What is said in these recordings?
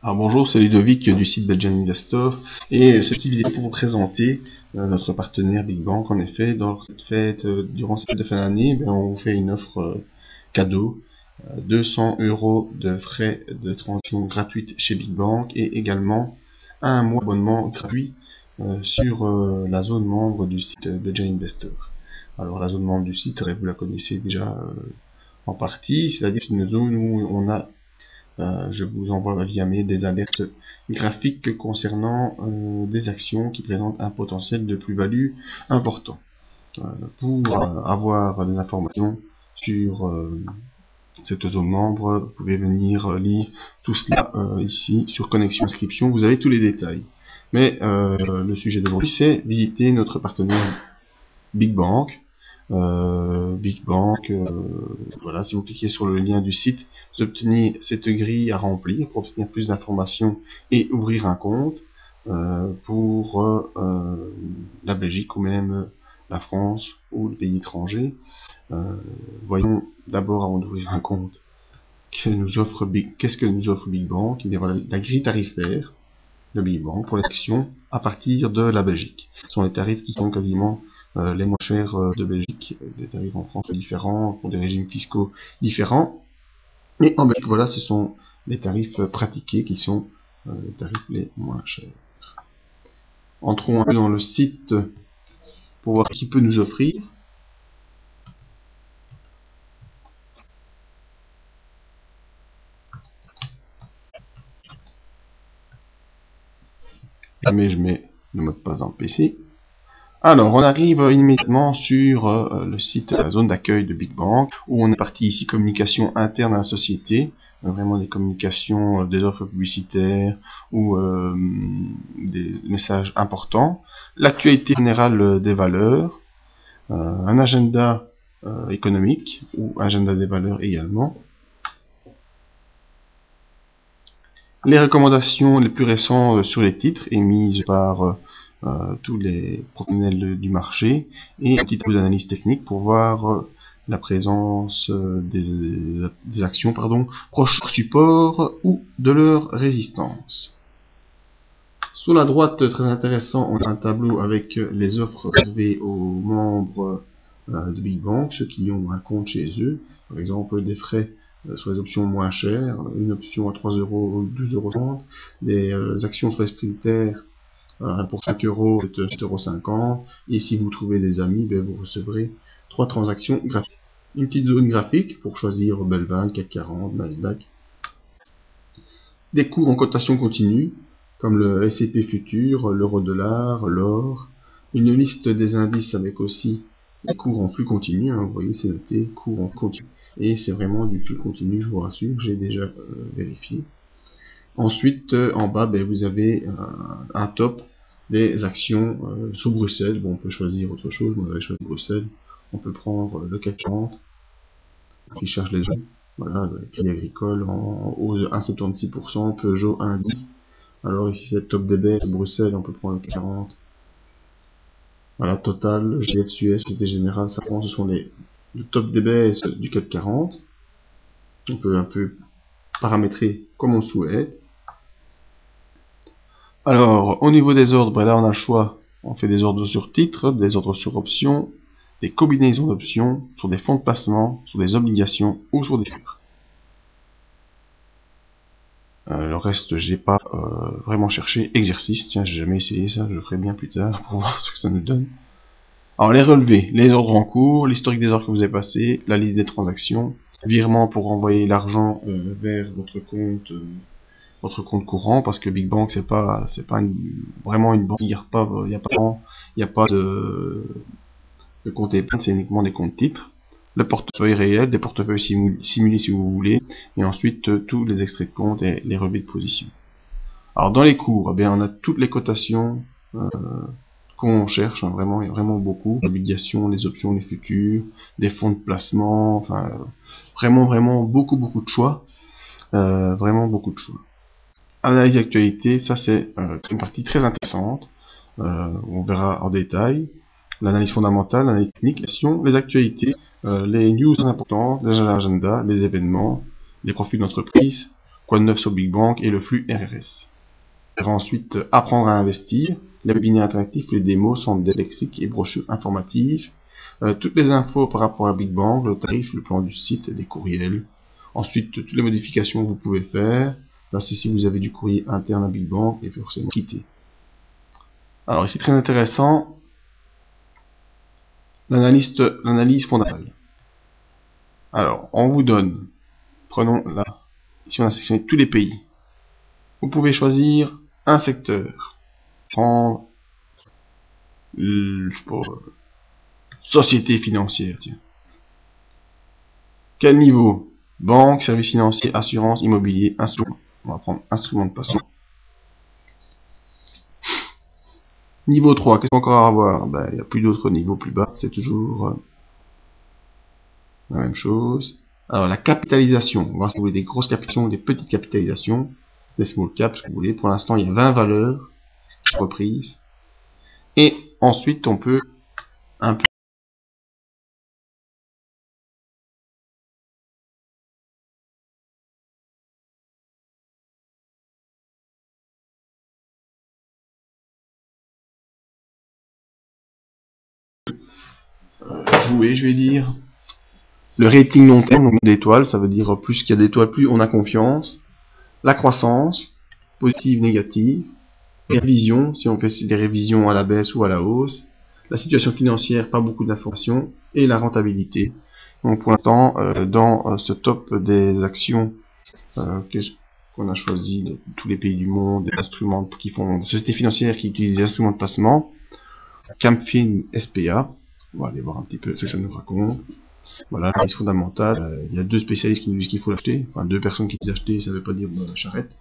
Alors bonjour, c'est Ludovic du site Belgian Investor et cette petite vidéo pour vous présenter notre partenaire Big Bank. En effet, dans cette fête, durant cette fête de fin d'année, on vous fait une offre cadeau, 200 € de frais de transaction gratuite chez Big Bank et également un mois d'abonnement gratuit sur la zone membre du site Belgian Investor. Alors la zone membre du site, vous la connaissez déjà en partie, c'est-à-dire une zone où on a je vous envoie via mail des alertes graphiques concernant des actions qui présentent un potentiel de plus-value important. Pour avoir des informations sur cette zone membre, vous pouvez venir lire tout cela ici sur Connexion Inscription, vous avez tous les détails. Mais le sujet d'aujourd'hui, c'est visiter notre partenaire Big Bank. Voilà, si vous cliquez sur le lien du site, vous obtenez cette grille à remplir pour obtenir plus d'informations et ouvrir un compte pour la Belgique ou même la France ou le pays étranger. Voyons d'abord, avant d'ouvrir un compte, qu'est-ce que nous offre Big Bank. Et voilà, la grille tarifaire de Big Bank pour les actions à partir de la Belgique. Ce sont les tarifs qui sont quasiment les moins chers de Belgique. Des tarifs en France différents, pour des régimes fiscaux différents. Et en Belgique, voilà, ce sont les tarifs pratiqués qui sont les tarifs les moins chers. Entrons un peu dans le site pour voir ce qu'il peut nous offrir. Mais je mets le mot de passe dans le PC. Alors, on arrive immédiatement sur le site, la zone d'accueil de Big Bank, où on est parti ici communication interne à la société, vraiment des communications, des offres publicitaires ou des messages importants, l'actualité générale des valeurs, un agenda économique ou agenda des valeurs également, les recommandations les plus récentes sur les titres émises par tous les professionnels du marché et un petit peu d'analyse technique pour voir la présence des actions proches du support ou de leur résistance. Sur la droite, très intéressant, on a un tableau avec les offres réservées aux membres de Big Bank, ceux qui ont un compte chez eux, par exemple des frais sur les options moins chères, une option à 3 € ou 12,30 €, des actions sur l'esprit de terre pour 5 €, 7,50 €, et si vous trouvez des amis, vous recevrez 3 transactions gratuites. Une petite zone graphique pour choisir Belvan, CAC 40, Nasdaq. Des cours en cotation continue, comme le S&P futur, l'euro-dollar, l'or. Une liste des indices avec aussi les cours en flux continu, vous voyez c'est noté, cours en continu. Et c'est vraiment du flux continu, je vous rassure, j'ai déjà vérifié. Ensuite, en bas, vous avez un top des actions sur Bruxelles. Bon, on peut choisir autre chose, mais on va choisir Bruxelles. On peut prendre le CAC 40, qui cherche les zones. Voilà, le Crédit Agricole en hausse de 1,76%, Peugeot 1,10. Alors ici, c'est le top DB, Bruxelles, on peut prendre le 40. Voilà, Total, GF, Suez, Société Générale, Safran, ce sont le top DB du CAC 40. On peut un peu paramétrer comme on souhaite. Alors, au niveau des ordres, là on a le choix, on fait des ordres sur titre, des ordres sur options, des combinaisons d'options, sur des fonds de placement, sur des obligations ou sur des futurs. Le reste, j'ai pas vraiment cherché. Exercice, tiens, j'ai jamais essayé ça, je le ferai bien plus tard pour voir ce que ça nous donne. Alors, les relevés, les ordres en cours, l'historique des ordres que vous avez passés, la liste des transactions, virement pour envoyer l'argent vers votre compte courant, parce que Big Bank c'est pas vraiment une banque, il n'y a pas de compte épargne, c'est uniquement des comptes titres. Le portefeuille réel, des portefeuilles simulés si vous voulez, et ensuite tous les extraits de compte et les relevés de position. Alors dans les cours, on a toutes les cotations qu'on cherche, vraiment, il y a vraiment beaucoup, les obligations, les options, les futurs, des fonds de placement, enfin vraiment beaucoup de choix, vraiment beaucoup de choix. Analyse d'actualité, ça c'est une partie très intéressante, on verra en détail. L'analyse fondamentale, l'analyse technique, les actualités, les news importantes, les agendas, les événements, les profils d'entreprise, quoi de neuf sur Big Bang et le flux RRS. On va ensuite apprendre à investir. Les webinaires interactifs, les démos, centres de lexique et brochures informatives. Toutes les infos par rapport à Big Bang, le tarif, le plan du site, des courriels. Ensuite, toutes les modifications que vous pouvez faire. Là, c'est si vous avez du courrier interne à Big Bang et puis forcément quitter. Alors ici, très intéressant, l'analyse fondamentale. Alors, on vous donne, prenons là, ici on a sélectionné tous les pays. Vous pouvez choisir un secteur. Prendre société financière, tiens. Quel niveau? Banque, services financiers, assurance, immobilier, instrument. On va prendre instrument de placement. Niveau 3, qu'est-ce qu'on a encore à voir? Ben, il n'y a plus d'autres niveaux plus bas, c'est toujours la même chose. Alors, la capitalisation. On va voir si vous voulez des grosses capitalisations ou des petites capitalisations. Des small caps, si vous voulez. Pour l'instant, il y a 20 valeurs qui sont reprises. Et ensuite, on peut un peu jouer, je vais dire. Le rating long terme, donc d'étoiles, ça veut dire plus qu'il y a d'étoiles, plus on a confiance. La croissance, positive, négative. Les révisions, si on fait des révisions à la baisse ou à la hausse. La situation financière, pas beaucoup d'informations. Et la rentabilité. Donc pour l'instant, dans ce top des actions qu'on a choisi de tous les pays du monde, des instruments qui font, des sociétés financières qui utilisent des instruments de placement, Camfin SPA, on va aller voir un petit peu ce que ça nous raconte. Voilà, l'analyse fondamentale, il y a deux spécialistes qui nous disent qu'il faut l'acheter, enfin deux personnes qui disent acheter, ça veut pas dire charrette.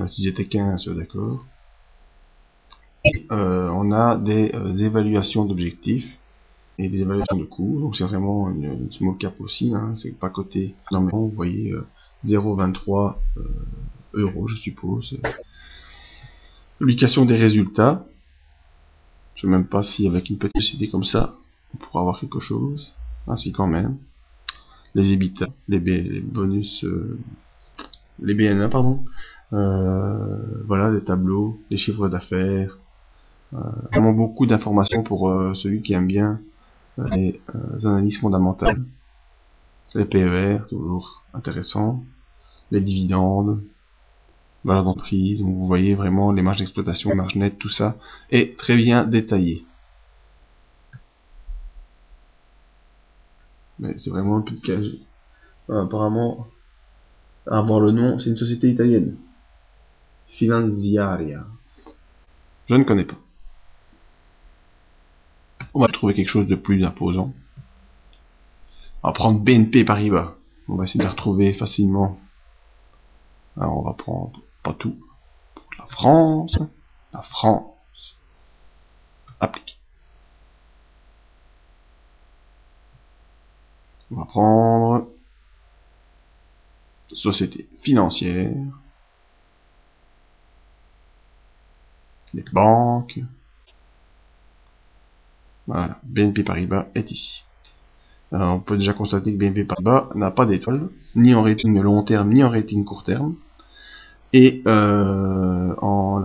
S'ils étaient 15, d'accord. On a des évaluations d'objectifs et des évaluations de coûts, donc c'est vraiment une small cap aussi, hein, c'est pas coté normalement, vous voyez 0,23 euros je suppose. Publication des résultats, je sais même pas si avec une petite société comme ça on pourra avoir quelque chose, ainsi quand même. Les EBITDA, les bonus, les BNA pardon, voilà les tableaux, les chiffres d'affaires, vraiment beaucoup d'informations pour celui qui aime bien les analyses fondamentales. Les PER, toujours intéressant. Les dividendes, valeur d'entreprise, donc vous voyez vraiment les marges d'exploitation, les marges nettes, tout ça est très bien détaillé. Mais c'est vraiment un peu de cage. Apparemment, à voir le nom, c'est une société italienne. Finanziaria. Je ne connais pas. On va trouver quelque chose de plus imposant. On va prendre BNP Paribas. On va essayer de la retrouver facilement. Alors on va prendre, pas tout, la France. La France. Appliquer. On va prendre société financière. Les banques. Voilà, BNP Paribas est ici. Alors, on peut déjà constater que BNP Paribas n'a pas d'étoile, ni en rating long terme, ni en rating court terme. Et la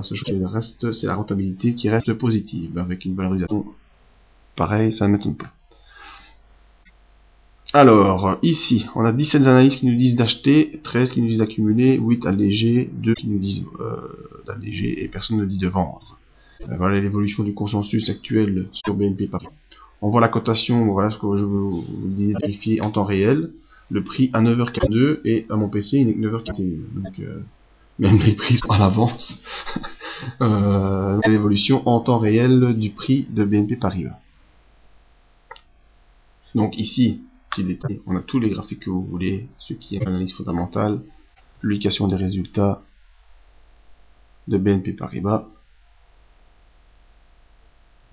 seule chose qui reste, c'est la rentabilité qui reste positive, avec une valorisation pareil, ça ne m'étonne pas. Alors, ici, on a 17 analyses qui nous disent d'acheter, 13 qui nous disent d'accumuler, 8 alléger, 2 qui nous disent d'alléger, et personne ne dit de vendre. Voilà l'évolution du consensus actuel sur BNP Paribas. On voit la cotation, voilà ce que je vous disais de vérifier en temps réel. Le prix à 9h42 et à mon PC il n'est que 9h41. Donc même les prix sont à l'avance. L'évolution en temps réel du prix de BNP Paribas. Donc ici, petit détail, on a tous les graphiques que vous voulez, ce qui est analyse fondamentale, publication des résultats de BNP Paribas.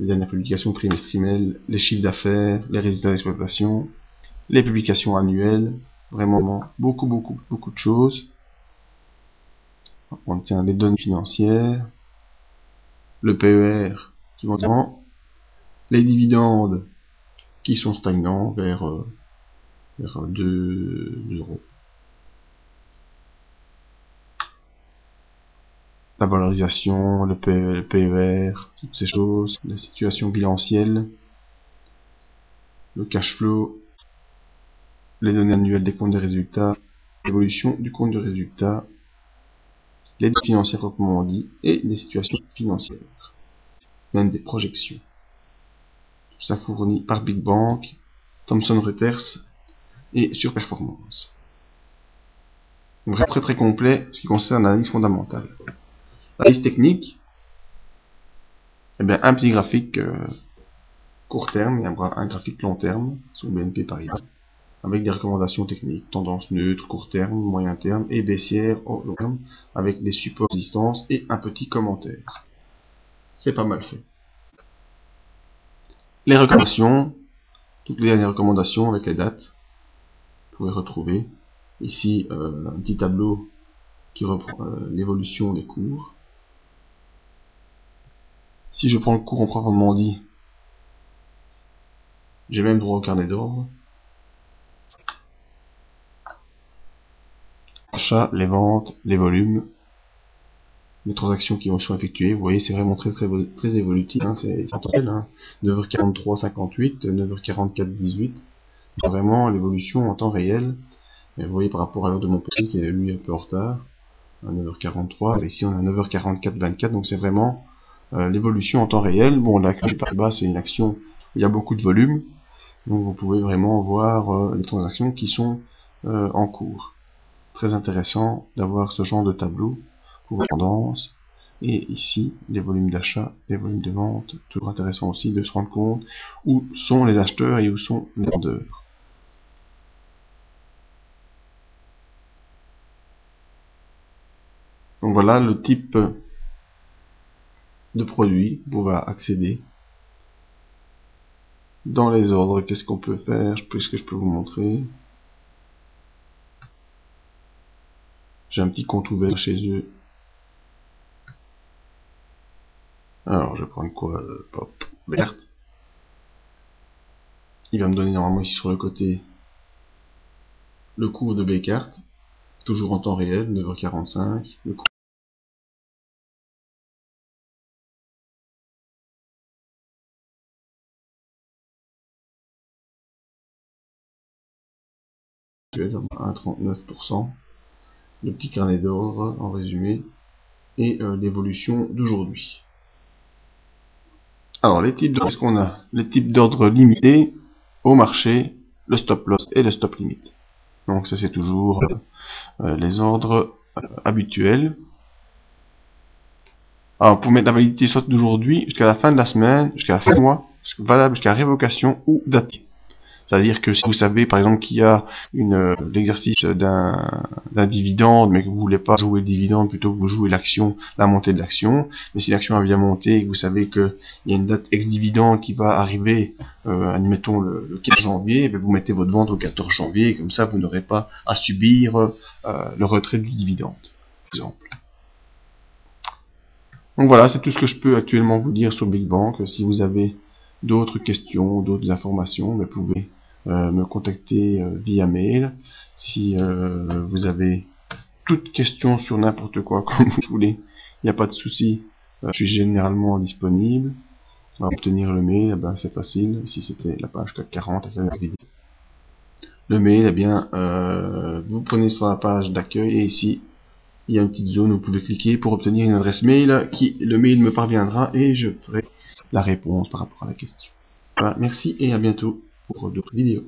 Les dernières publications trimestrielles, les chiffres d'affaires, les résultats d'exploitation, les publications annuelles, vraiment beaucoup de choses. On tient les données financières, le PER qui vont devant, les dividendes qui sont stagnants vers 2 euros. la valorisation, le PER, toutes ces choses, la situation bilancielle, le cash flow, les données annuelles des comptes des résultats, l'évolution du compte de résultat, les données financières proprement dit, et les situations financières, même des projections. Tout ça fourni par Big Bank, Thomson Reuters et Surperformance. Vraiment très complet ce qui concerne l'analyse fondamentale. L'analyse technique, eh bien, un petit graphique court terme et un graphique long terme sur BNP Paribas, avec des recommandations techniques, tendance neutre, court terme, moyen terme et baissière au long terme, avec des supports résistance et un petit commentaire. C'est pas mal fait. Les recommandations, toutes les dernières recommandations avec les dates, vous pouvez retrouver ici un petit tableau qui reprend l'évolution des cours. Si je prends le cours en proprement dit, j'ai même droit au carnet d'ordre. Achat, les ventes, les volumes, les transactions qui sont effectuées. Vous voyez, c'est vraiment très évolutif. Hein, c'est en temps réel. Hein. 9h43, 58, 9h44, 18. C'est vraiment l'évolution en temps réel. Et vous voyez par rapport à l'heure de mon petit qui est lui un peu en retard, à 9h43. Ici on est à 9h44, 24. Donc c'est vraiment l'évolution en temps réel. Bon, la BNP Paribas, c'est une action où il y a beaucoup de volume. Donc vous pouvez vraiment voir les transactions qui sont en cours. Très intéressant d'avoir ce genre de tableau pour tendance. Et ici, les volumes d'achat, les volumes de vente. Toujours intéressant aussi de se rendre compte où sont les acheteurs et où sont les vendeurs. Donc voilà le type de produit où on va accéder. Dans les ordres, qu'est-ce qu'on peut faire? Qu'est-ce que je peux vous montrer? J'ai un petit compte ouvert chez eux. Alors, je vais prendre quoi? Pop, verte. Il va me donner normalement ici sur le côté le cours de Bcart, toujours en temps réel, 9h45. Le cours actuel, 1,39%. Le petit carnet d'ordre en résumé et l'évolution d'aujourd'hui. Alors les types d'ordre, qu'est-ce qu'on a? Les types d'ordre limités au marché, le stop loss et le stop limit. Donc ça c'est toujours les ordres habituels. Alors pour mettre la validité soit d'aujourd'hui jusqu'à la fin de la semaine, jusqu'à la fin du mois, valable jusqu'à révocation ou daté. C'est-à-dire que si vous savez par exemple qu'il y a l'exercice d'un dividende, mais que vous voulez pas jouer le dividende, plutôt que vous jouez l'action, la montée de l'action, mais si l'action a bien monté et que vous savez qu'il y a une date ex-dividende qui va arriver, admettons le 15 janvier, vous mettez votre vente au 14 janvier, et comme ça vous n'aurez pas à subir le retrait du dividende, par exemple. Donc voilà, c'est tout ce que je peux actuellement vous dire sur Big Bank. Si vous avez d'autres questions, d'autres informations, vous pouvez me contacter via mail. Si vous avez toute question sur n'importe quoi, comme vous voulez, il n'y a pas de souci. Je suis généralement disponible. À obtenir le mail, c'est facile. Ici c'était la page 40 avec la vidéo. Le mail, vous prenez sur la page d'accueil et ici il y a une petite zone où vous pouvez cliquer pour obtenir une adresse mail le mail me parviendra et je ferai la réponse par rapport à la question. Voilà, merci et à bientôt pour d'autres vidéos.